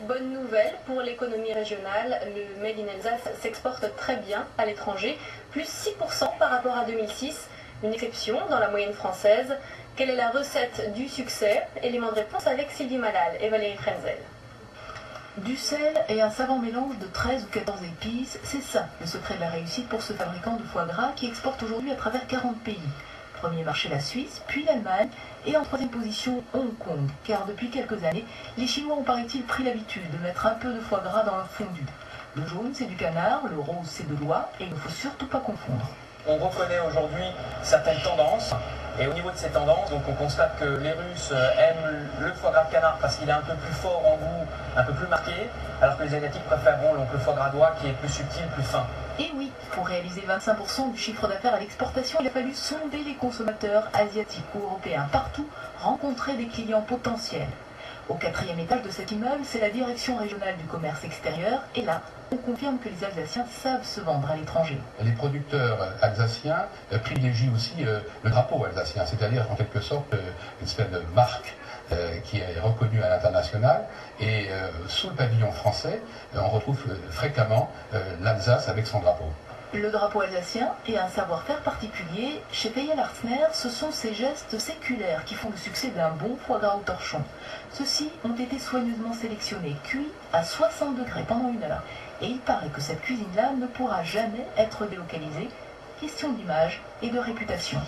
Bonne nouvelle pour l'économie régionale, le Made in Alsace s'exporte très bien à l'étranger, plus 6% par rapport à 2006, une exception dans la moyenne française. Quelle est la recette du succès? Élément de réponse avec Sylvie Malal et Valérie Frenzel. Du sel et un savant mélange de 13 ou 14 épices, c'est ça le secret de la réussite pour ce fabricant de foie gras qui exporte aujourd'hui à travers 40 pays. Premier marché la Suisse, puis l'Allemagne, et en troisième position Hong Kong, car depuis quelques années, les Chinois ont paraît-il pris l'habitude de mettre un peu de foie gras dans leur fondu. Le jaune c'est du canard, le rose c'est de l'oie, et il ne faut surtout pas confondre. On reconnaît aujourd'hui certaines tendances, et au niveau de ces tendances, donc on constate que les Russes aiment le foie gras de canard parce qu'il est un peu plus fort en goût, un peu plus marqué, alors que les Asiatiques préféreront donc le foie gras d'oie qui est plus subtil, plus fin. Et oui, pour réaliser 25% du chiffre d'affaires à l'exportation, il a fallu sonder les consommateurs asiatiques ou européens, partout rencontrer des clients potentiels. Au 4e étage de cet immeuble, c'est la direction régionale du commerce extérieur, et là, on confirme que les Alsaciens savent se vendre à l'étranger. Les producteurs alsaciens privilégient aussi le drapeau alsacien, c'est-à-dire en quelque sorte une espèce de marque qui est reconnue à l'international, et sous le pavillon français, on retrouve fréquemment l'Alsace avec son drapeau. Le drapeau alsacien et un savoir-faire particulier, chez Peyer-Larsner, ce sont ces gestes séculaires qui font le succès d'un bon foie gras au torchon. Ceux-ci ont été soigneusement sélectionnés, cuits à 60 degrés pendant 1 heure. Et il paraît que cette cuisine-là ne pourra jamais être délocalisée. Question d'image et de réputation.